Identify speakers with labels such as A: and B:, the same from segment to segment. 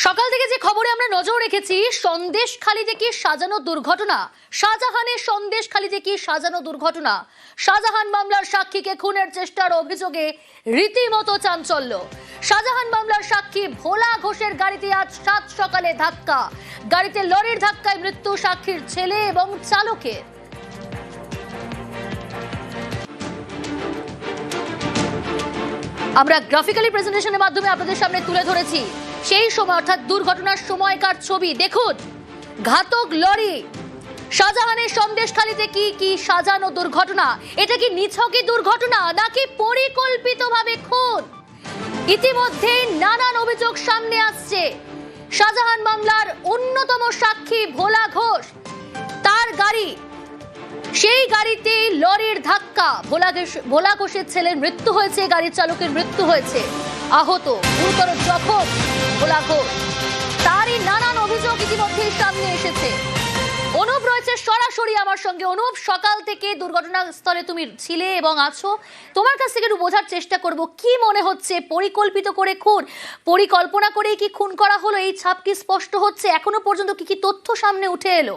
A: সকাল থেকে যে খবরে আমরা নজর রেখেছি, সন্দেশখালীতে কি সাজানো দুর্ঘটনা, শাহজাহানের সন্দেশখালীতে কি সাজানো দুর্ঘটনা। শাহজাহান মামলার সাক্ষীকে খুনের চেষ্টার অভিযোগে রীতিমতো চাঞ্চল্য। শাহজাহান মামলার সাক্ষী ভোলা ঘোষের গাড়িতে আজ 7 সকালে ধাক্কা, গাড়িতে লরির ধাক্কায় মৃত্যু সাক্ষীর ছেলে এবং চালকের। আমরা গ্রাফিক্যালি প্রেজেন্টেশনের মাধ্যমে আপনাদের সামনে তুলে ধরেছি সেই সময়, অর্থাৎ দুর্ঘটনার সময়কার ছবি। দেখুন, ঘাতক লরি। শাহজাহানের সন্দেশখালীতে কি সাজানো দুর্ঘটনা। এটা কি নিছকই দুর্ঘটনা নাকি পরিকল্পিতভাবে খুন? ইতিমধ্যেই নানান অভিযোগ সামনে আসছে। শাহজাহান মামলার অন্যতম সাক্ষী ভোলা ঘোষ, তার গাড়ি, সেই গাড়িতে লরির ধাক্কা, ভোলা ঘোষের ছেলের মৃত্যু হয়েছে, গাড়ির চালকের মৃত্যু হয়েছে, আহত গুরুতর জখম ভোলা ঘোষ। তারই নানান অভিযোগ ইতিমধ্যেই সামনে এসেছে। অনুপ রয়েছে সরাসরি আমার সঙ্গে। অনুপ, সকাল থেকে দুর্ঘটনাস্থলে তুমি ছিলে এবং আছো, তোমার কাছ থেকে একটু বোঝার চেষ্টা করব, কি মনে হচ্ছে? পরিকল্পিত করে খুন, পরিকল্পনা করে কি খুন করা হলো? এই ছাপ কি স্পষ্ট হচ্ছে? এখনো পর্যন্ত কি তথ্য সামনে উঠে এলো?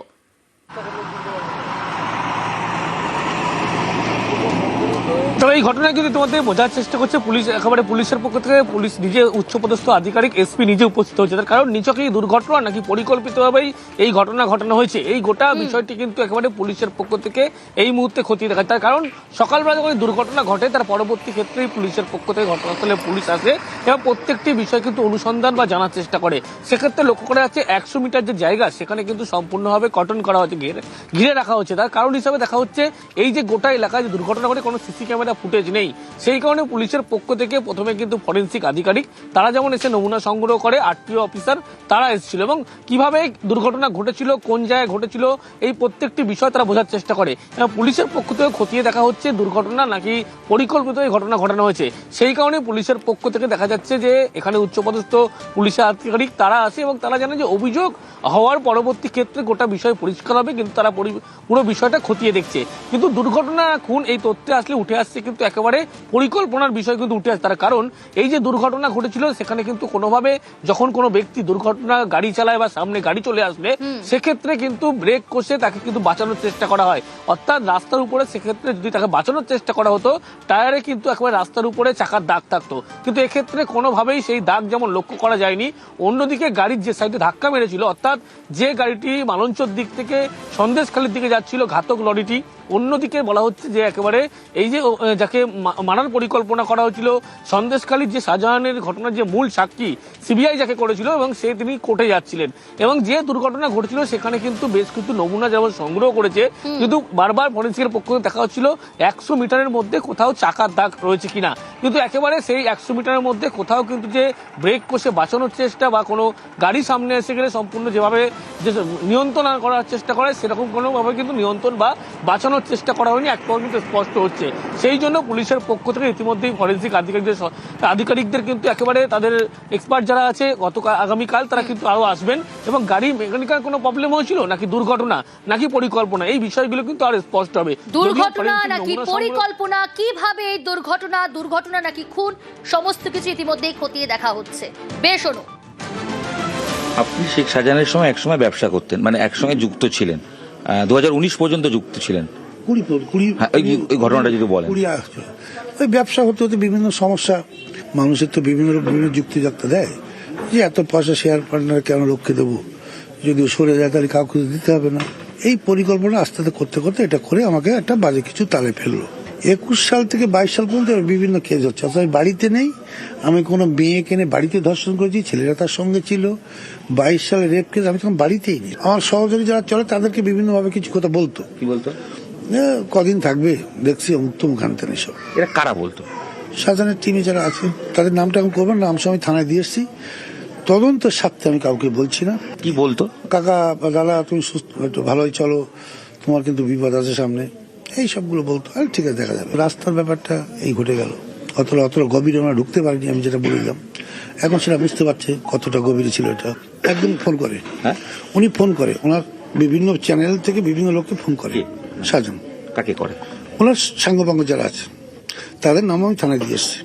B: তবে এই ঘটনায় যদি তোমাদের বোঝার চেষ্টা করছে পুলিশ, একেবারে পুলিশের পক্ষ থেকে পুলিশ নিজে উচ্চপদস্থ আধিকারিক এসপি নিজে উপস্থিত হয়েছে। তার কারণ নিছকই দুর্ঘটনা নাকি পরিকল্পিতভাবেই এই ঘটনা ঘটানো হয়েছে, এই গোটা বিষয়টি কিন্তু একেবারে পুলিশের পক্ষ থেকে এই মুহূর্তে খতিয়ে দেখা। তার কারণ সকালবেলা যখন দুর্ঘটনা ঘটে তার পরবর্তী ক্ষেত্রেই পুলিশের পক্ষ থেকে ঘটনাস্থলে পুলিশ আসে এবং প্রত্যেকটি বিষয় কিন্তু অনুসন্ধান বা জানার চেষ্টা করে। সেক্ষেত্রে লক্ষ্য করা যাচ্ছে 100 মিটার যে জায়গা সেখানে কিন্তু সম্পূর্ণভাবে কর্ডন করা হচ্ছে, ঘিরে রাখা হচ্ছে। তার কারণ হিসাবে দেখা হচ্ছে এই যে গোটা এলাকায় যে দুর্ঘটনা ঘটে কোনো সিসি ক্যামেরা ফুটেজ নেই, সেই কারণে পুলিশের পক্ষ থেকে প্রথমে কিন্তু ফরেন্সিক আধিকারিক তারা যেমন এসে নমুনা সংগ্রহ করে, আরটিও অফিসার তারা এসেছিল এবং কিভাবে দুর্ঘটনা ঘটেছিল, কোন জায়গায় ঘটেছিল, এই প্রত্যেকটি বিষয় তারা বোঝার চেষ্টা করে। পুলিশের পক্ষ থেকে খতিয়ে দেখা হচ্ছে দুর্ঘটনা নাকি পরিকল্পিত এই ঘটনা ঘটানো হয়েছে। সেই কারণে পুলিশের পক্ষ থেকে দেখা যাচ্ছে যে এখানে উচ্চপদস্থ পুলিশের আধিকারিক তারা আসে এবং তারা জানে যে অভিযোগ হওয়ার পরবর্তী ক্ষেত্রে গোটা বিষয় পরিষ্কার হবে, কিন্তু তারা পুরো বিষয়টা খতিয়ে দেখছে। কিন্তু দুর্ঘটনা খুন এই তথ্যে আসলে উঠে আসছে কিন্তু একেবারে পরিকল্পনার বিষয় কিন্তু উঠে আসছে। তার কারণ এই যে দুর্ঘটনা ঘটেছিল সেখানে কিন্তু কোনোভাবে যখন কোনো ব্যক্তি দুর্ঘটনা গাড়ি চালায় বা সামনে গাড়ি চলে আসবে সেক্ষেত্রে কিন্তু ব্রেক কষে তাকে কিন্তু বাঁচানোর চেষ্টা করা হয়। অর্থাৎ রাস্তার উপরে সেক্ষেত্রে যদি তাকে বাঁচানোর চেষ্টা করা হতো টায়ারে কিন্তু একেবারে রাস্তার উপরে চাকার দাগ থাকতো, কিন্তু এক্ষেত্রে কোনোভাবেই সেই দাগ যেমন লক্ষ্য করা যায়নি। অন্যদিকে গাড়ির যে সাইডে ধাক্কা মেরেছিল, অর্থাৎ যে গাড়িটি মালঞ্চর দিক থেকে সন্দেশখালীর দিকে যাচ্ছিল ঘাতক লরিটি, অন্যদিকে বলা হচ্ছে যে একেবারে এই যে যাকে মারার পরিকল্পনা করা হয়েছিল, সন্দেশখালীর যে শাহজাহানের ঘটনার যে মূল সাক্ষী সিবিআই যাকে করেছিল এবং তিনি কোর্টে যাচ্ছিলেন এবং যে দুর্ঘটনা ঘটেছিল সেখানে কিন্তু বেশ কিছু নমুনা যেমন সংগ্রহ করেছে, কিন্তু বারবার ফরেন্সিকের পক্ষ থেকে দেখা হচ্ছিল 100 মিটারের মধ্যে কোথাও চাকার দাগ রয়েছে কিনা, কিন্তু একেবারে সেই 100 মিটারের মধ্যে কোথাও কিন্তু যে ব্রেক কষে বাঁচানোর চেষ্টা বা কোনো গাড়ি সামনে এসে গেলে সম্পূর্ণ যেভাবে যে নিয়ন্ত্রণ করার চেষ্টা করে সেরকম কোনোভাবে কিন্তু নিয়ন্ত্রণ বা বাঁচানোর চেষ্টা করা হয়নি, এক পর্যন্ত স্পষ্ট হচ্ছে। সেই জন্য পুলিশের পক্ষ থেকে ইতিমধ্যেই ফরেন্সিক আধিকারিকদের কিন্তু একেবারে তাদের এক্সপার্ট যারা আছে আগামীকাল তারা কিন্তু আরো আসবেন এবং গাড়ি মেকানিক্যাল কোনো প্রবলেম হয়েছিল নাকি দুর্ঘটনা নাকি পরিকল্পনা, এই বিষয়গুলো কিন্তু আর স্পষ্ট হবে।
A: দুর্ঘটনা নাকি পরিকল্পনা, কিভাবে এই দুর্ঘটনা নাকি খুন, সমস্ত কিছু ইতিমধ্যেই খতিয়ে দেখা হচ্ছে। বেশ, অনু,
C: আপনি শেখ শাহজাহানের সময় একসময় ব্যবসা করতেন, মানে একসঙ্গে যুক্ত ছিলেন, 2019 পর্যন্ত যুক্ত ছিলেন। ওই ঘটনাটা যদি বলেন।
D: ওই ব্যবসা হতে হতে বিভিন্ন সমস্যা, মানুষের তো বিভিন্ন যুক্তিযাত্রা দেয় যে এত পয়সা শেয়ার পার্টনার কেন লক্ষ্যে দেবো, যদি সরে যায় তাহলে কাউকে দিতে হবে না। এই পরিকল্পনা আস্তে আস্তে করতে করতে এটা করে আমাকে একটা বাজে কিছু তালে ফেললো। 21 সাল থেকে 22 সাল পর্যন্ত বিভিন্ন কেস হচ্ছে। অর্থাৎ আমি বাড়িতে নেই, আমি কোনো মেয়ে কেনে বাড়িতে ধর্ষণ করেছি, ছেলেরা তার সঙ্গে ছিল। 22 সালে রেপ কেস, আমি তখন বাড়িতেই নেই। আমার সহযোগী যারা চলে তাদেরকে বিভিন্নভাবে কিছু কথা বলতো।
C: কি বলতো?
D: কদিন থাকবে দেখছি, উত্তম কান্তেন এসব।
C: এরা কারা বলতো?
D: শাহজাহানের টিমে যারা আছে তাদের নামটা আমি করবো, নাম সময় থানায় দিয়ে এসছি, তদন্ত সাথে আমি কাউকে বলছি না।
C: কি বলতো?
D: কাকা দাদা তুমি সুস্থ, একটু ভালোই চলো, তোমার কিন্তু বিপদ আছে সামনে, এই সবগুলো বলতো। আর ঠিক আছে, দেখা যাবে। রাস্তার ব্যাপারটা এই ঘটে গেল, অতটা গভীরে আমরা ঢুকতে পারিনি, আমি যেটা বললাম। এখন সেটা বুঝতে পারছে কতটা গভীরে ছিল এটা। একদম ফোন করে, উনি ফোন করে, ওনার বিভিন্ন চ্যানেল থেকে বিভিন্ন লোককে ফোন করে। শাহজাহান
C: কাকে করে?
D: ওনার সাঙ্গপাঙ্গ যারা আছে তাদের নাম আমি থানায় দিয়ে এসছি।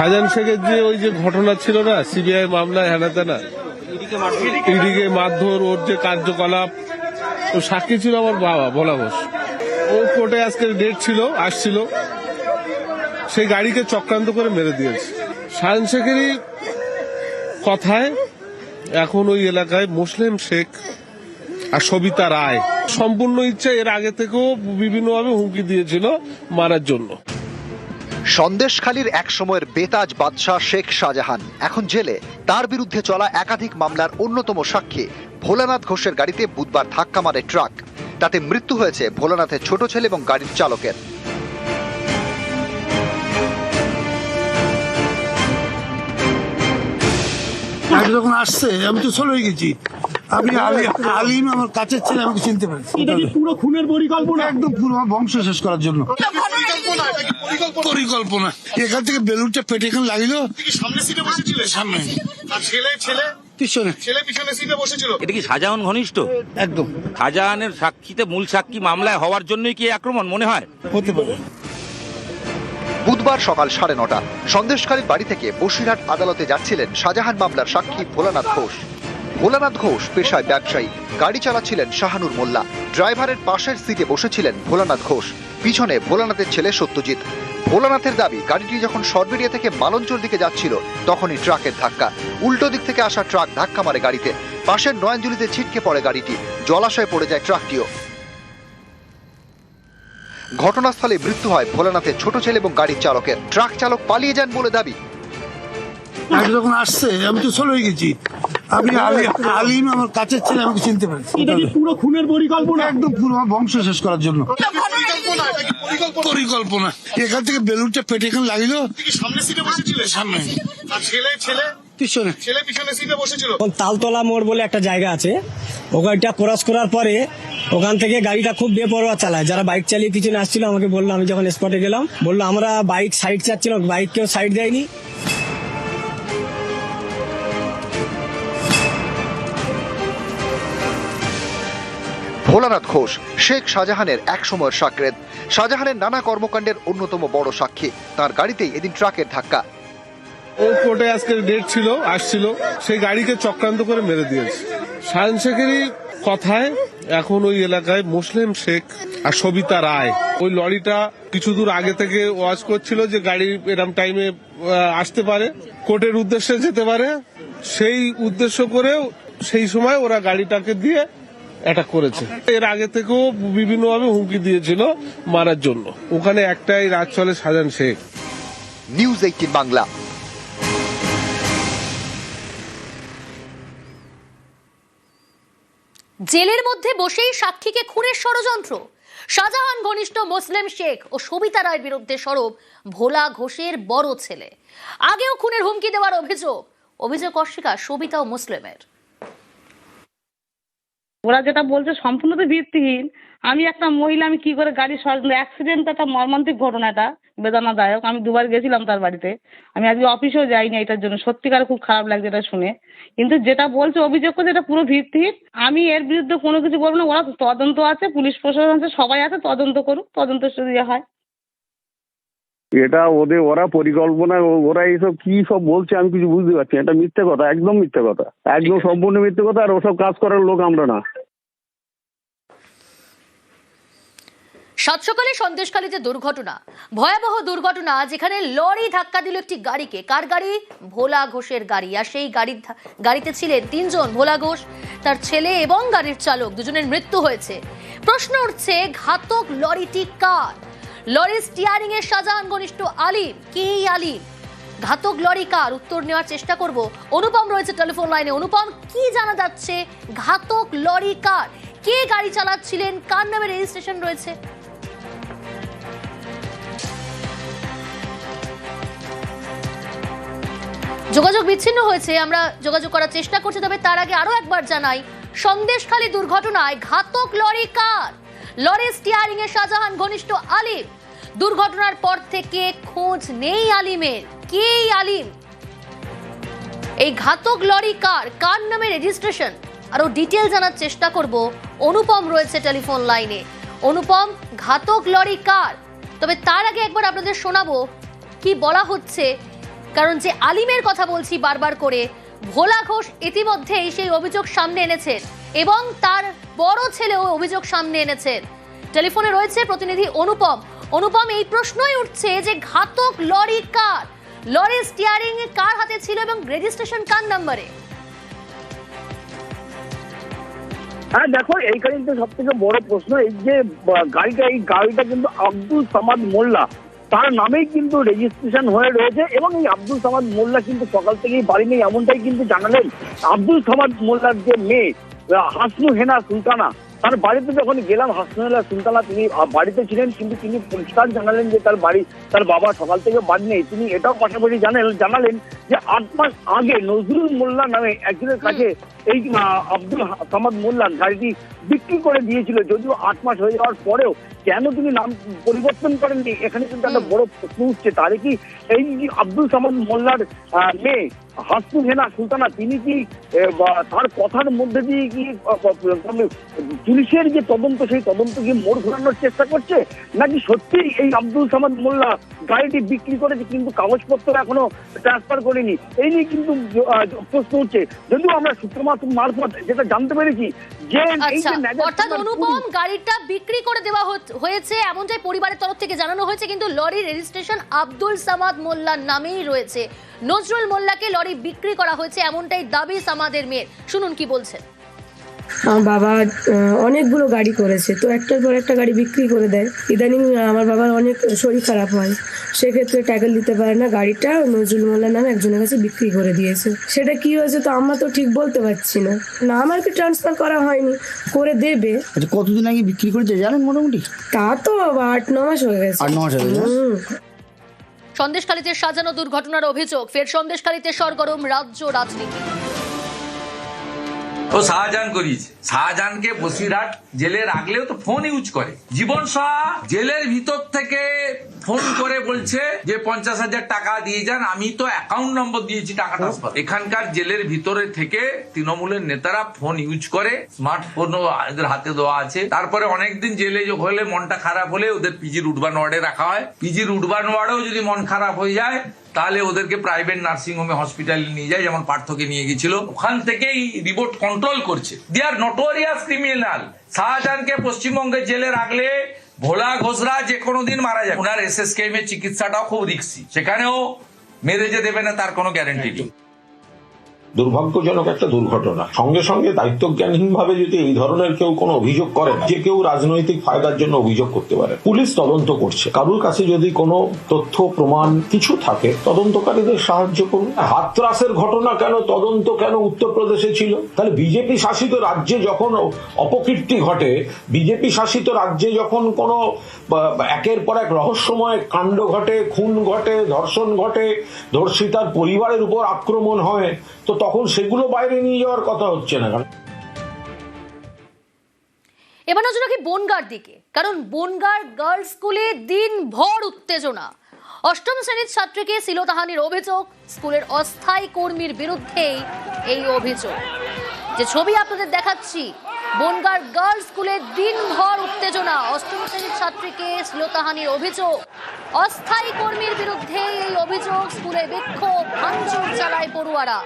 E: শাহজাহান শেখের যে ওই যে ঘটনা ছিল না, সিবিআই মামলায় হেনা তেনা, ইডিকে মারধর, ওর যে কার্যকলাপ, ও সাক্ষী ছিল আমার বাবা ভোলা ঘোষ। ও কোর্টে আজকে ডেট ছিল, আসছিল, সেই গাড়িকে চক্রান্ত করে মেরে দিয়েছে। শাহজাহান শেখেরই কথায় এখন ওই এলাকায় মুসলিম শেখ আর সবিতা রায় সম্পূর্ণ ইচ্ছা এর আগে থেকেও বিভিন্নভাবে হুমকি দিয়েছিল মারার জন্য।
F: সন্দেশখালীর এক সময়ের বেতাজ বাদশাহ শেখ শাহজাহান এখন জেলে। তার বিরুদ্ধে চলা একাধিক মামলার অন্যতম সাক্ষী ভোলানাথ ঘোষের গাড়িতে বুধবার ধাক্কা মারে ট্রাক। তাতে মৃত্যু হয়েছে ভোলানাথের ছোট ছেলে এবং গাড়ির চালকের।
D: যখন আসছে আমি তো চলে গেছি, আমি আলিম আমার কাছের ছেলে, আমাকে চিনতে পারছি।
G: পুরো খুনের পরিকল্পনা,
D: একদম পুরো আমার বংশ শেষ করার জন্য পরিকল্পনা। এখান থেকে বেলুনটা পেটে এখানে লাগিল,
G: সামনে সিটে বসেছিল,
D: সামনে
G: আর ছেলে
D: পিছনে
G: পিছনে সিটে বসেছিল।
C: এটা কি শাহজাহান ঘনিষ্ঠ?
D: একদম
C: শাহজাহানের সাক্ষীতে মূল সাক্ষী মামলায় হওয়ার জন্যই কি আক্রমণ মনে হয়?
D: হতে পারে।
F: বুধবার সকাল 9:30 সন্দেশখালীর বাড়ি থেকে বসিরহাট আদালতে যাচ্ছিলেন শাহজাহান মামলার সাক্ষী ভোলানাথ ঘোষ। ভোলানাথ ঘোষ পেশায় ব্যবসায়ী, গাড়ি চালাচ্ছিলেন শাহানুর মোল্লা। ড্রাইভারের পাশের সিটে বসেছিলেন ভোলানাথ ঘোষ, পিছনে ভোলানাথের ছেলে সত্যজিৎ। ভোলানাথের দাবি, গাড়িটি যখন সরবেরিয়া থেকে মালঞ্চর দিকে যাচ্ছিল তখনই ট্রাকের ধাক্কা। উল্টো দিক থেকে আসা ট্রাক ধাক্কা মারে গাড়িতে। পাশের নয়নজুলিতে ছিটকে পড়ে গাড়িটি, জলাশয়ে পড়ে যায় ট্রাকটিও। ঘটনাস্থলে মৃত্যু হয় ভোলানাথের ছোট ছেলে এবং গাড়ির চালকের। ট্রাক চালক পালিয়ে যান বলে দাবি।
D: যখন আসছে আমি তো চলে গেছি, আমি আলিম আমার কাছের ছেলে, আমাকে চিনতে পারছি।
G: এটা কি পুরো খুনের পরিকল্পনা,
D: একদম পুরো আমার বংশ শেষ করার জন্য পরিকল্পনা। এখান থেকে বেলুনটা পেটে এখানে লাগিল,
G: সামনে সিটে বসেছিল,
D: সামনে
G: আর ছেলে
D: পিছনে
G: পিছনে সিটে বসেছিল।
H: তালতলা মোড় বলে একটা জায়গা আছে, ওখানটা ক্রস করার পরে ওখান থেকে গাড়িটা খুব বেপরোয়া চালায়। যারা বাইক চালিয়ে পিছনে আসছিল আমাকে বললো, আমি যখন স্পটে গেলাম বললো আমরা বাইক সাইড চাচ্ছিলাম, বাইক কেউ সাইড দেয়নি।
F: ভোলানাথ ঘোষ শেখ শাহজাহানের এক সময়ের সাকরেদ, শাহজাহানের নানা কর্মকাণ্ডের অন্যতম বড় সাক্ষী। তার গাড়িতেই এদিন ট্রাকের ধাক্কা।
E: ও কোর্টে আজকে ডেট ছিল, আসছিল, সেই গাড়িকে চক্রান্ত করে মেরে দিয়েছে। শাহজাহান শেখেরই কথায় এখন ওই এলাকায় মুসলিম শেখ আর সবিতা রায়, ওই লরিটা কিছু দূর আগে থেকে ওয়াচ করছিল যে গাড়ি এরম টাইমে আসতে পারে, কোর্টের উদ্দেশ্যে যেতে পারে, সেই উদ্দেশ্য করেও সেই সময় ওরা গাড়িটাকে দিয়ে অ্যাটাক করেছে। এর আগে থেকেও বিভিন্নভাবে হুমকি দিয়েছিল মারার জন্য। ওখানে একটাই রাজ চলে শাহজাহান শেখ।
F: নিউজ 18 বাংলা।
A: জেলের মধ্যে বসেই সাক্ষীকে খুনের ষড়যন্ত্র। শাহজাহান ঘনিষ্ঠ মুসলিম শেখ ও সবিতা রায়ের বিরুদ্ধে সরব ভোলা ঘোষের বড় ছেলে। আগেও খুনের হুমকি দেওয়ার অভিযোগ অস্বীকার সবিতা ও মুসলিমের।
I: ওরা যেটা বলছে সম্পূর্ণ তো ভিত্তিহীন। আমি একটা মহিলা, আমি কি করে গাড়ি অ্যাক্সিডেন্ট, একটা মর্মান্তিক ঘটনাটা বেদনাদায়ক। আমি দুবার গেছিলাম তার বাড়িতে, আমি আজকে অফিসেও যাইনি এটার জন্য। সত্যিকার খুব খারাপ লাগছে এটা শুনে। কিন্তু যেটা বলছে, অভিযোগ করছে, এটা পুরো ভিত্তিহীন। আমি এর বিরুদ্ধে কোনো কিছু বলবো না। ওরা তদন্ত আছে, পুলিশ প্রশাসন আছে, সবাই আছে, তদন্ত করুক, তদন্ত যদি হয়।
J: এটা ওরা পরিকল্পনা, ওরা এইসব কি সব বলছে আমি কিছু বুঝতে পারছি। এটা মিথ্যে কথা, একদম মিথ্যে কথা, একদম সম্পূর্ণ মিথ্যে কথা। আর ওসব কাজ করার লোক আমরা না।
A: সাত সকালে সন্দেশখালীতে দুর্ঘটনা, ভয়াবহ দুর্ঘটনা, যেখানে লরি ধাক্কা দিল একটি গাড়িকে। কার গাড়ি? ভোলা ঘোষের গাড়ি। আর সেই গাড়িতে ছিলেন 3 জন, ভোলা ঘোষ, তার ছেলে এবং গাড়ির চালক, দুজনের মৃত্যু হয়েছে। প্রশ্ন উঠছে, ঘাতক লরিটি কার? লরির স্টিয়ারিং এর শাহজাহান ঘনিষ্ঠ আলিম। কে এই আলিম? ঘাতক লরি কার? উত্তর নেওয়ার চেষ্টা করব। অনুপম রয়েছে টেলিফোন লাইনে। অনুপম, কি জানা যাচ্ছে? ঘাতক লরি কার? কে গাড়ি চালাচ্ছিলেন? কার নামে রেজিস্ট্রেশন রয়েছে? যোগাযোগ বিচ্ছিন্ন হয়েছে, আমরা যোগাযোগ করার চেষ্টা করছি। তবে তার আগে আরো একবার জানাই, সন্দেশখালী দুর্ঘটনায় ঘাতক লরি কার? লরির স্টিয়ারিং এ শাহজাহান ঘনিষ্ঠ আলিম। দুর্ঘটনার পর থেকে খোঁজ নেই আলিমের। কে এই আলিম? এই ঘাতক লরি কার? কার নামে রেজিস্ট্রেশন? আরো ডিটেইল জানার চেষ্টা করব। অনুপম রয়েছে টেলিফোন লাইনে। অনুপম, ঘাতক লরি কার? তবে তার আগে একবার আপনাদের শোনাবো কি বলা হচ্ছে কারণ যে আলিমের কথা বলছি বারবার করে, ভোলা ঘোষ ইতিমধ্যেই সেই অভিযোগ সামনে এনেছেন এবং তার বড় ছেলেও অভিযোগ সামনে এনেছেন। টেলিফোনে রয়েছে প্রতিনিধি অনুপম। অনুপম, এই প্রশ্নই উঠছে যে ঘাতক লরি কার, লরির স্টিয়ারিং কার হাতে ছিল এবং রেজিস্ট্রেশন কার নাম্বারে?
J: হ্যাঁ দেখো, এইখানে কিন্তু সব থেকে বড় প্রশ্ন এই যে গাড়িটা কিন্তু আব্দুল সামাদ মোল্লা তার নামেই কিন্তু রেজিস্ট্রেশন হয়ে রয়েছে এবং এই আব্দুল সামাদ মোল্লা কিন্তু সকাল থেকেই বাড়ি নেই এমনটাই কিন্তু জানালেন আব্দুল সামাদ মোল্লার যে মেয়ে হাসনু হেনা সুলতানা। তার বাড়িতে যখন গেলাম, হাসনু হেনা সুলতানা তিনি বাড়িতে ছিলেন, কিন্তু তিনি পরিষ্কার জানালেন যে তার বাবা সকাল থেকে বাড়ি নেই। তিনি এটাও পাশাপাশি জানালেন যে 8 মাস আগে নজরুল মোল্লা নামে একজনের কাছে এই আব্দুল সামাদ মোল্লা গাড়িটি বিক্রি করে দিয়েছিল, যদিও 8 মাস হয়ে যাওয়ার পরেও কেন তিনি নাম পরিবর্তন করেননি, এখানে কিন্তু একটা বড় প্রশ্ন উঠছে। তাহলে কি এই আব্দুল সামাদ মোল্লার মেয়ে হাসনু হেনা সুলতানা তিনি কি তার কথার মধ্যে দিয়ে কি পুলিশের যে তদন্ত সেই তদন্ত কি মোড় ঘোরানোর চেষ্টা করছে, নাকি সত্যি এই আব্দুল সামাদ মোল্লা গাড়িটি বিক্রি করেছে কিন্তু কাগজপত্র এখনো ট্রান্সফার করেনি? এই নিয়ে কিন্তু প্রশ্ন উঠছে। যদিও আমরা সূত্র মারফত যেটা জানতে পেরেছি যে
A: অর্থাৎ অনুপম, গাড়িটা বিক্রি করে দেওয়া হয়েছে এমনটাই পরিবারের তরফ থেকে জানানো হয়েছে, কিন্তু লরি রেজিস্ট্রেশন আব্দুল সামাদ মোল্লার নামেই রয়েছে। নজরুল মোল্লাকে লরি বিক্রি করা হয়েছে এমনটাই দাবি সামাদের মেয়ের। শুনুন কি বলছেন।
K: আমার বাবা অনেকগুলো গাড়ি করেছে, তো একটার পর একটা গাড়ি বিক্রি করে দেয়। ইদানিং আমার বাবার অনেক শরীর খারাপ হয়, সেক্ষেত্রে ট্যাকেল দিতে পারে না, গাড়িটা নজরুল মোল্লার নামে একজনের কাছে বিক্রি করে দিয়েছে। সেটা কি হয়েছে তো আমরা তো ঠিক বলতে পারছি না। আমাকে ট্রান্সফার করা হয়নি, করে দেবে।
L: কতদিন আগে বিক্রি করেছে জানেন? মোটামুটি
K: তা তো 8-9 মাস হয়ে গেছে।
L: 8-9 মাস হয়ে গেছে।
A: সন্দেশখালীতে সাজানো দুর্ঘটনার অভিযোগ, ফের সন্দেশখালীতে সরগরম রাজ্য রাজনীতি।
C: ও শাহজাহান করিয়েছে, শাহজাহানকে বসিরহাট জেলে রাখলেও তো ফোন ইউজ করে। জীবন শাহ জেলের ভিতর থেকে ফোন করে বলছে যে 50,000 টাকা দিয়ে যান, আমি তো অ্যাকাউন্ট নম্বর দিয়েছি টাকা ট্রান্সফার। এখানকার জেলের ভিতরে থেকে তৃণমূলের নেতারা ফোন ইউজ করে, স্মার্টফোনও এদের হাতে দেওয়া আছে। তারপরে অনেকদিন জেলে হলে মনটা খারাপ হলে ওদের পিজি রুটবান ওয়ার্ডে রাখা হয়। পিজি রুটবান ওয়ার্ডেও যদি মন খারাপ হয়ে যায় তাহলে ওদেরকে প্রাইভেট নার্সিং হোমে হসপিটালে নিয়ে যায়, যেমন পার্থকে নিয়ে গেছিল। ওখান থেকেই রিপোর্ট কন্ট্রোল করছে। দে আর নোটোরিয়াস ক্রিমিনাল। শাহজাহানকে পশ্চিমবঙ্গের জেলে রাখলে ভোলা ঘোষরা যে কোনো দিন মারা যায়। ওনার SSKM এর চিকিৎসাটাও খুব রিস্কি, সেখানেও মেরে যে দেবে না তার কোনো গ্যারান্টি নেই।
M: দুর্ভাগ্যজনক একটা দুর্ঘটনা। সঙ্গে সঙ্গে দায়িত্বজ্ঞানহীন ভাবে যদি এই ধরনের কেউ কোনো অভিযোগ করেন, যে কেউ রাজনৈতিক ফায়দার জন্য অভিযোগ করতে পারে। পুলিশ তদন্ত করছে, কারুর কাছে যদি কোনো তথ্য প্রমাণ কিছু থাকে তদন্তকারীদের সাহায্য করুন। হাতরাসের ঘটনা কেন, তদন্ত কেন উত্তরপ্রদেশে ছিল? তাহলে বিজেপি শাসিত রাজ্যে যখন অপকীর্তি ঘটে, বিজেপি শাসিত রাজ্যে যখন কোনো একের পর এক রহস্যময় কাণ্ড ঘটে, খুন ঘটে, ধর্ষণ ঘটে, ধর্ষিতার পরিবারের উপর আক্রমণ হয়, তো তখন সেগুলো বাইরে নিয়ে যাওয়ার কথা হচ্ছে না।
A: এবার নজর রাখি বনগাঁর দিকে, কারণ বনগাঁর গার্লস স্কুলে দিনভর উত্তেজনা। 8ম শ্রেণীর ছাত্রীকে শ্লীলতাহানির অভিযোগ, স্কুলের অস্থায়ী কর্মীর বিরুদ্ধেই এই অভিযোগ। যে ছবি আপনাদের দেখাচ্ছি, বনগাঁর গার্লস স্কুলে দিনভর উত্তেজনা। 8ম শ্রেণীর ছাত্রীকে শ্লীলতাহানির অভিযোগ, অস্থায়ী কর্মীর বিরুদ্ধে এই অভিযোগ। স্কুলে বিক্ষোভ, ভাঙচুর চালায় পড়ুয়ারা।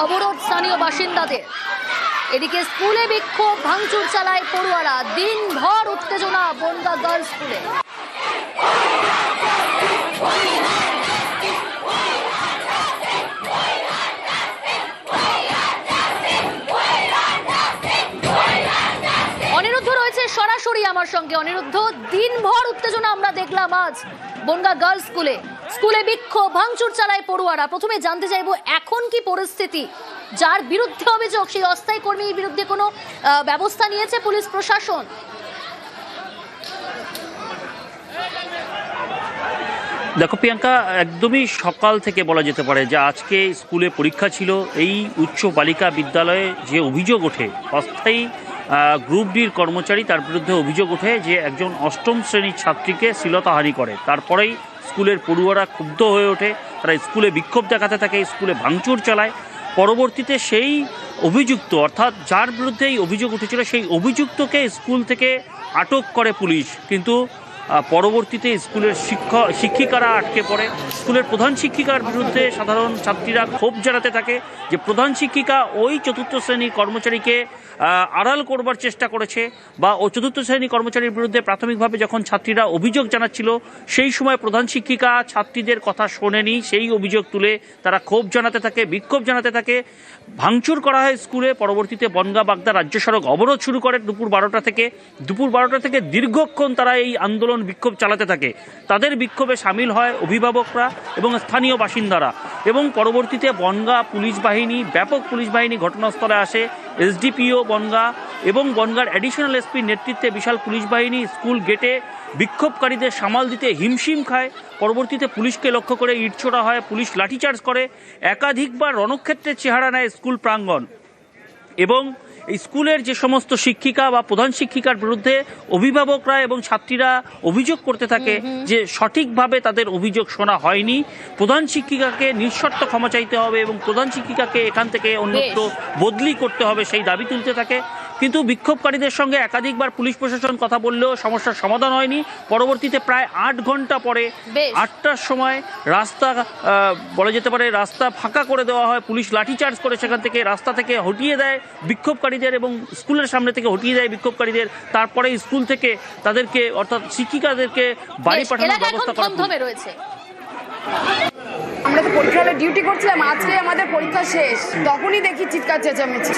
A: অবরোধ স্থানীয় বাসিন্দাদের। এদিকে স্কুলে বিক্ষোভ, ভাঙচুর চালায় পড়ুয়ারা। দিনভর উত্তেজনা বনগাঁ গার্লস স্কুলে। অনিরুদ্ধ রয়েছে সরাসরি আমার সঙ্গে। অনিরুদ্ধ, দিনভর উত্তেজনা আমরা দেখলাম আজ বনগাঁ গার্লস স্কুলে। স্কুলে বিক্ষোভ, ভাঙচুর চালায় পড়ুয়ারা। প্রথমে জানতে চাইবো এখন কি পরিস্থিতি, যার বিরুদ্ধে অভিযোগ সেই অস্থায়ী কর্মীর বিরুদ্ধে কোনো ব্যবস্থা নিয়েছে পুলিশ প্রশাসন?
N: দেখো প্রিয়াঙ্কা, একদমই সকাল থেকে বলা যেতে পারে যে আজকে স্কুলে পরীক্ষা ছিল। এই উচ্চ বালিকা বিদ্যালয়ে যে অভিযোগ ওঠে, অস্থায়ী গ্রুপ ডির কর্মচারী তার বিরুদ্ধে অভিযোগ ওঠে যে একজন অষ্টম শ্রেণীর ছাত্রীকে শ্লীলতাহানি করে। তারপরেই স্কুলের পড়ুয়ারা ক্ষুব্ধ হয়ে ওঠে, তারা স্কুলে বিক্ষোভ দেখাতে থাকে, স্কুলে ভাঙচুর চালায়। পরবর্তীতে সেই অভিযুক্ত, অর্থাৎ যার বিরুদ্ধে এই অভিযোগ উঠেছিল, সেই অভিযুক্তকে স্কুল থেকে আটক করে পুলিশ। কিন্তু পরবর্তীতে স্কুলের শিক্ষিকারা আটকে পড়ে। স্কুলের প্রধান শিক্ষিকার বিরুদ্ধে সাধারণ ছাত্রীরা ক্ষোভ জানাতে থাকে যে প্রধান শিক্ষিকা ওই চতুর্থ শ্রেণীর কর্মচারীকে আড়াল করবার চেষ্টা করেছে, বা ও চতুর্থ শ্রেণী কর্মচারীর বিরুদ্ধে প্রাথমিকভাবে যখন ছাত্রীরা অভিযোগ জানাচ্ছিল সেই সময় প্রধান শিক্ষিকা ছাত্রীদের কথা শোনেনি। সেই অভিযোগ তুলে তারা ক্ষোভ জানাতে থাকে, বিক্ষোভ জানাতে থাকে, ভাঙচুর করা হয় স্কুলে। পরবর্তীতে বনগাঁ বাগদা রাজ্য সড়ক অবরোধ শুরু করে দুপুর 12টা থেকে দীর্ঘক্ষণ তারা এই আন্দোলন বিক্ষোভ চালাতে থাকে। তাদের বিক্ষোভে সামিল হয় অভিভাবকরা এবং স্থানীয় বাসিন্দারা, এবং পরবর্তীতে বনগাঁ পুলিশ বাহিনী, ব্যাপক পুলিশ বাহিনী ঘটনাস্থলে আসে। এসডিপিও বনগাঁ এবং বনগাঁর অ্যাডিশনাল এসপির নেতৃত্বে বিশাল পুলিশ বাহিনী স্কুল গেটে বিক্ষোভকারীদের সামাল দিতে হিমশিম খায়। পরবর্তীতে পুলিশকে লক্ষ্য করে ইট ছোড়া হয়, পুলিশ লাঠিচার্জ করে। একাধিকবার রণক্ষেত্রের চেহারা নেয় স্কুল প্রাঙ্গণ, এবং এই স্কুলের যে সমস্ত শিক্ষিকা বা প্রধান শিক্ষিকার বিরুদ্ধে অভিভাবকরা এবং ছাত্রীরা অভিযোগ করতে থাকে যে সঠিকভাবে তাদের অভিযোগ শোনা হয়নি, প্রধান শিক্ষিকাকে নিঃশর্ত ক্ষমা চাইতে হবে এবং প্রধান শিক্ষিকাকে এখান থেকে অন্যত্র বদলি করতে হবে, সেই দাবি তুলতে থাকে। কিন্তু বিক্ষোভকারীদের সঙ্গে একাধিকবার পুলিশ প্রশাসন কথা বললেও সমস্যার সমাধান হয়নি। পরবর্তীতে প্রায় 8 ঘন্টা পরে 8টার সময় রাস্তা বলা যেতে পারে রাস্তা ফাঁকা করে দেওয়া হয়। পুলিশ লাঠিচার্জ করে সেখান থেকে রাস্তা থেকে হটিয়ে দেয় বিক্ষোভকারীদের এবং স্কুলের সামনে থেকে হটিয়ে দেয় বিক্ষোভকারীদের। তারপরে স্কুল থেকে তাদেরকে, অর্থাৎ শিক্ষিকাদেরকে বাড়ি পাঠানোর ব্যবস্থা করা হয়েছে।
O: আমরা তো পরীক্ষা হলে ডিউটি করছিলাম, আজকে আমাদের পরীক্ষা শেষ, তখনই দেখি চিৎকার চেঁচামেচি।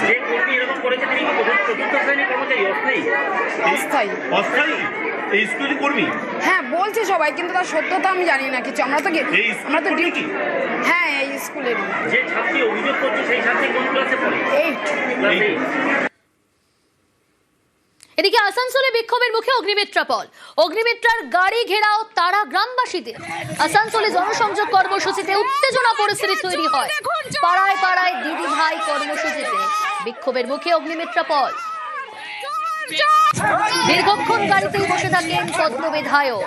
O: হ্যাঁ বলছে সবাই, কিন্তু তার সত্যতা আমি জানি না কিছু। আমরা তো ডিউটি, হ্যাঁ এই স্কুলের।
A: এদিকে আসানসোলে বিক্ষোভের মুখে অগ্নিমিত্রাপল, অগ্নিমিত্রার গাড়ি ঘেরাও তারা গ্রামবাসীদের। আসানসোলে জনসংযোগ কর্মসূচিতে উত্তেজনা পরিস্থিতি তৈরি হয়। পাড়ায় পাড়ায় দিদি ভাই কর্মসূচিতে বিক্ষোভের মুখে অগ্নিমিত্রাপল। দীর্ঘক্ষণ গাড়িতেই বসে থাকেন পদ্ম বিধায়ক।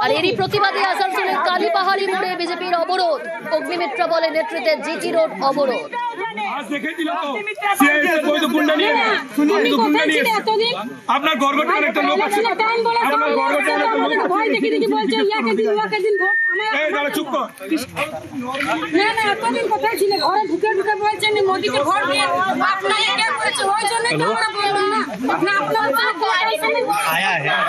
A: আর এরই প্রতিবাদে আসানসোলের কালীপাহাড়ি মোড়ে বিজেপির অবরোধ, অগ্নিমিত্রাপলের নেতৃত্বে জিটি রোড অবরোধ।
G: আপনার গর্ভটার একটা লোক আছে, আপনার গর্ভটার একটা লোক আছে, চুপ কর।
O: না না, এতদিন কোথায় ছিল? ঘরে ঢুকে ঢুকে বলছেন মোদিকে ভোট দিয়ে আপনার এটা করেছে, ওই জন্যই তো আমরা বললাম না। না আপনার আয়া হ্যাঁ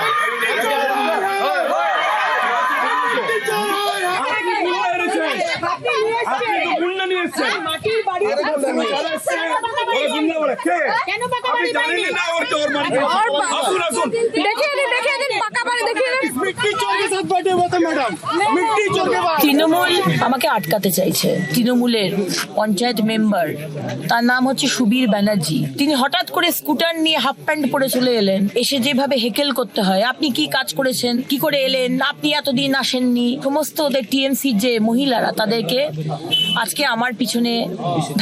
P: তৃণমূল আমাকে আটকাতে চাইছে। তৃণমূলের পঞ্চায়েত মেম্বার, তার নাম হচ্ছে সুবীর ব্যানার্জি। তিনি হঠাৎ করে স্কুটার নিয়ে হাফ প্যান্ট পরে চলে এলেন। এসে যেভাবে হেকেল করতে হয়, আপনি কি কাজ করেছেন, কি করে এলেন, আপনি এতদিন আসেননি, সমস্ত ওদের টিএমসির যে মহিলারা তাদেরকে আজকে আমার পিছনে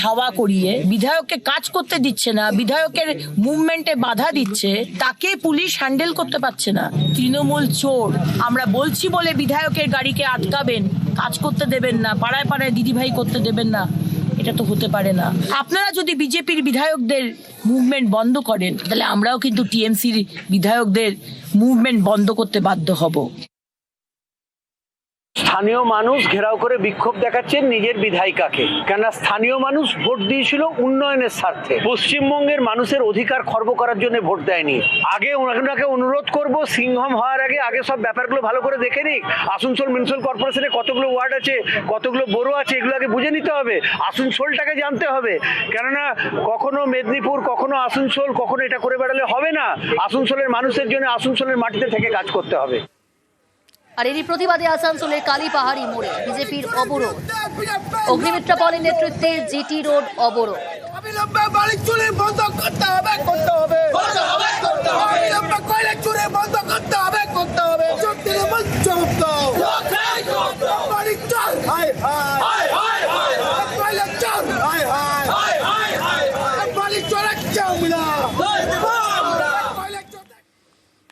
P: ধাওয়া করিয়ে বিধায়ককে কাজ করতে দিচ্ছে না, বিধায়কের মুভমেন্টে বাধা দিচ্ছে, তাকে পুলিশ হ্যান্ডেল করতে পারছে না। তৃণমূল চোর। আমরা বলছি বলে বিধায়কের গাড়িকে আটকাবেন, কাজ করতে দেবেন না, পাড়ায় পাড়ায় দিদিভাই করতে দেবেন না, এটা তো হতে পারে না। আপনারা যদি বিজেপির বিধায়কদের মুভমেন্ট বন্ধ করেন, তাহলে আমরাও কিন্তু টিএমসির বিধায়কদের মুভমেন্ট বন্ধ করতে বাধ্য হব।
Q: স্থানীয় মানুষ ঘেরাও করে বিক্ষোভ দেখাচ্ছেন নিজের বিধায়িকাকে, কেননা স্থানীয় মানুষ ভোট দিয়েছিল উন্নয়নের স্বার্থে, পশ্চিমবঙ্গের মানুষের অধিকার খর্ব করার জন্য ভোট দেয়নি। আগে ওনাকে অনুরোধ করব, সিংহম হওয়ার আগে সব ব্যাপারগুলো ভালো করে দেখে নিক। আসানসোল মিউনিসিপাল কর্পোরেশনে কতগুলো ওয়ার্ড আছে, কতগুলো বড় আছে, এগুলো আগে বুঝে নিতে হবে। আসানসোলটাকে জানতে হবে, কেননা কখনো মেদিনীপুর, কখনো আসানসোল, কখনো এটা করে বেড়ালে হবে না। আসানসোলের মানুষের জন্য আসানসোলের মাটিতে থেকে কাজ করতে হবে।
A: আর এরই প্রতিবাদে আসানসোলের কালীপাহাড়ি মোড়ে বিজেপির অবরোধ। অগ্নিমিত্রা পলের নেতৃত্বে জিটি রোড অবরোধ।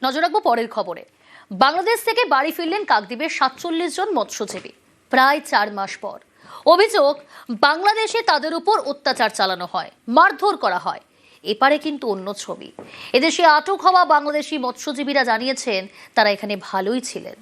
A: নজর রাখবো পরের খবরে। বাংলাদেশ থেকে বাড়ি ফিরলেন কাকদ্বীপের 47 জন মৎস্যজীবী প্রায় 4 মাস পর। অভিযোগ, বাংলাদেশে তাদের উপর অত্যাচার চালানো হয়, মারধর করা হয়। এপারে কিন্তু অন্য ছবি। এদেশে আটক হওয়া বাংলাদেশি মৎস্যজীবীরা জানিয়েছেন তারা এখানে ভালোই ছিলেন।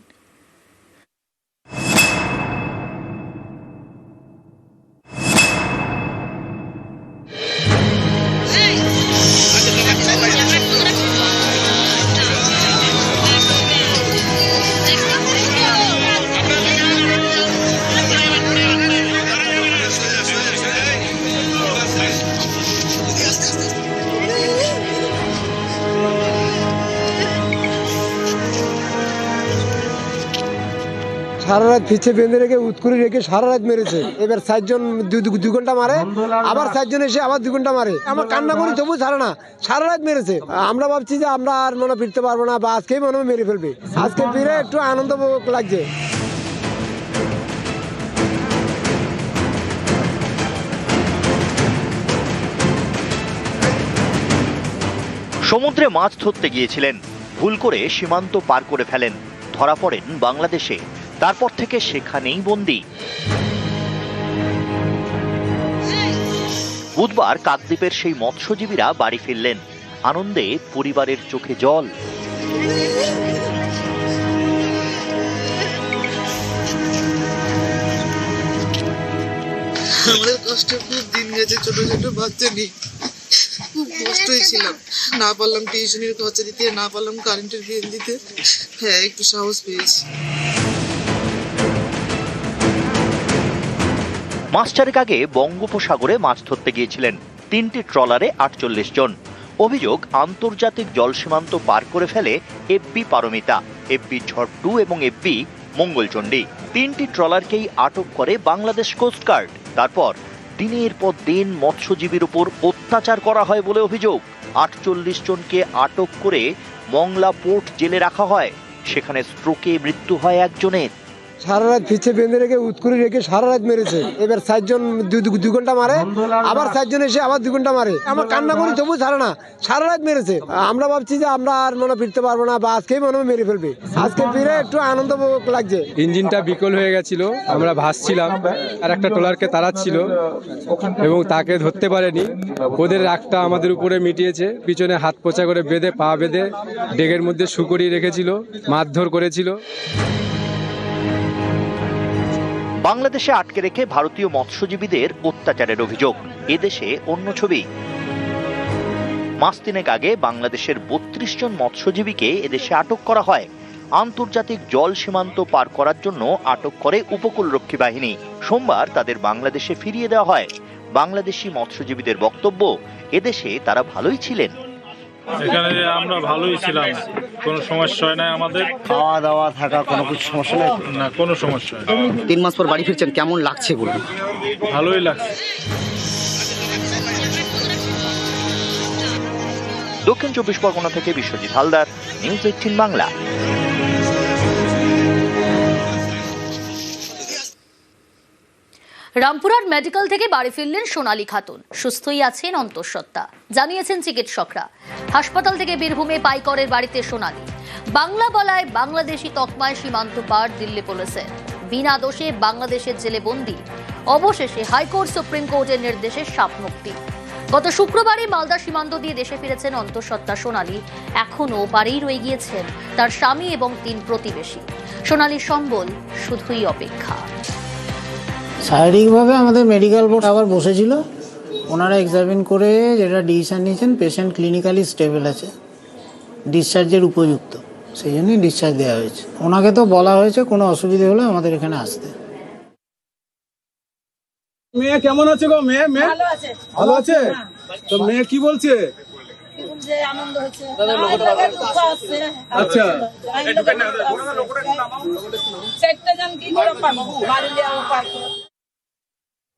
R: সারা রাত পিছে বেঁধে রেখে উৎকুরি রেখে সারা রাত মেরেছে। এবার 4 জন 2 ঘন্টা মারে, আবার 4 জন এসে আবার 2 ঘন্টা মারে। আমার কান্না করি তবু ছাড়ে না, সারা রাত মেরেছে। আমরা ভাবছি যে আমরা আর মনে ফিরতে পারবো না, বা আজকেই মনে হয় মেরে ফেলবে। আজকে ফিরে একটু আনন্দ লাগছে।
F: সমুদ্রে মাছ ধরতে গিয়েছিলেন, ভুল করে সীমান্ত পার করে ফেলেন, ধরা পড়েন বাংলাদেশে। তারপর থেকে সেখানেই বন্দী। বুধবার কাকদ্বীপের সেই মৎস্যজীবীরা বাড়ি ফিরলেন, আনন্দে পরিবারের চোখে জল।
S: আমাদের কষ্ট খুব দিন গেছে, ছোট ছোট বাচ্চা নেই, খুব কষ্টই ছিলাম। না পারলাম টিউশনের খরচা দিতে, না পারলাম কারেন্টের বিল দিতে। হ্যাঁ, একটু সাহস পেয়েছি।
F: মাস 4 আগে বঙ্গোপসাগরে মাছ ধরতে গিয়েছিলেন 3টি ট্রলারে 48 জন। অভিযোগ, আন্তর্জাতিক জলসীমান্ত পার করে ফেলে এফবি পারমিতা, এফবি ঝড় 2 এবং এফবি মঙ্গলচণ্ডী। 3টি ট্রলারকেই আটক করে বাংলাদেশ কোস্টগার্ড। তারপর দিনের পর দিন মৎস্যজীবীর উপর অত্যাচার করা হয় বলে অভিযোগ। 48 জনকে আটক করে মংলা পোর্ট জেলে রাখা হয়। সেখানে স্ট্রোকে মৃত্যু হয় একজনের।
R: সারা রাত পিছে বেঁধে রেখে উৎকুরি রেখে সারা রাত মেরেছে। এবার 4 জন 2 ঘন্টা মারে, আবার 4 জন এসে আবার 2 ঘন্টা মারে। আমার কান্না করি তবু ছাড়ে না, সারা রাত মেরেছে। আমরা ভাবছি যে আমরা আর মনে ফিরতে পারবো না, বা আজকেই মনে হয় মেরে ফেলবে। আজকে ফিরে একটু আনন্দ লাগছে।
T: ইঞ্জিনটা বিকল হয়ে গেছিল, আমরা ভাসছিলাম, আর একটা ট্রলারকে তাড়াচ্ছিল এবং তাকে ধরতে পারেনি। ওদের রাগটা আমাদের উপরে মিটিয়েছে, পিছনে হাত পোঁচা করে বেঁধে, পা বেঁধে ডেগের মধ্যে শুকরিয়ে রেখেছিল, মারধর করেছিল।
F: বাংলাদেশে আটকে রেখে ভারতীয় মৎস্যজীবীদের অত্যাচারের অভিযোগ। এদেশে অন্য ছবি। মাস 3 আগে বাংলাদেশের 32 জন মৎস্যজীবীকে এদেশে আটক করা হয়। আন্তর্জাতিক জল সীমান্ত পার করার জন্য আটক করে উপকূলরক্ষী বাহিনী। সোমবার তাদের বাংলাদেশে ফিরিয়ে দেওয়া হয়। বাংলাদেশি মৎস্যজীবীদের বক্তব্য, এদেশে তারা ভালোই ছিলেন।
U: এখানে আমরা ভালোই ছিলাম, কোনো সমস্যা হয় না আমাদের।
L: খাওয়া দাওয়া থাকা কোনো কিছু সমস্যা নেই?
U: না, কোনো সমস্যা হয় না।
L: 3 মাস পর বাড়ি ফিরছেন, কেমন লাগছে বলুন?
U: ভালোই লাগছে।
F: দক্ষিণ 24 পরগনা থেকে বিশ্বজিৎ হালদার, নিউজ 18 বাংলা।
A: রামপুরহাট মেডিকেল থেকে বাড়ি ফিরলেন সোনালী খাতুন। সুস্থই আছেন অন্তঃসত্ত্বা, জানিয়েছেন চিকিৎসকরা। হাসপাতাল থেকে বীরভূমে পাইকরের বাড়িতে সোনালী। বাংলা বলায় বাংলাদেশি তকমায় সীমান্ত পার দিল্লি পুলিশের। বিনা দোষে বাংলাদেশের জেলে বন্দী অবশেষে হাইকোর্ট সুপ্রিম কোর্টের নির্দেশে সাপ মুক্তি। গত শুক্রবারই মালদা সীমান্ত দিয়ে দেশে ফিরেছেন অন্তঃসত্ত্বা সোনালী। এখনও বাড়িই রয়ে গিয়েছেন তার স্বামী এবং 3 প্রতিবেশী। সোনালীর সম্বল শুধুই অপেক্ষা।
B: শারীরিকভাবে আমাদের মেডিকেল বোর্ড আবার বসেছিল, ওনারা এক্সামিন করে যেটা ডিসিশন নিয়েছেন পেশেন্ট ক্লিনিক্যালি স্টেবল আছে, ডিসচার্জের উপযুক্ত, সেই জন্যই ডিসচার্জ দেওয়া হয়েছে। ওনাকে তো বলা হয়েছে কোনো অসুবিধা হলে আমাদের এখানে আসতে।
G: মেয়ে কেমন আছে গো? মেয়ে মেয়ে ভালো আছে তো? মেয়ে কি বলছে?
O: আনন্দ হচ্ছে।
G: আচ্ছা
O: সেটা জান কি করে পাবো বাড়ি যাওয়া পারবো।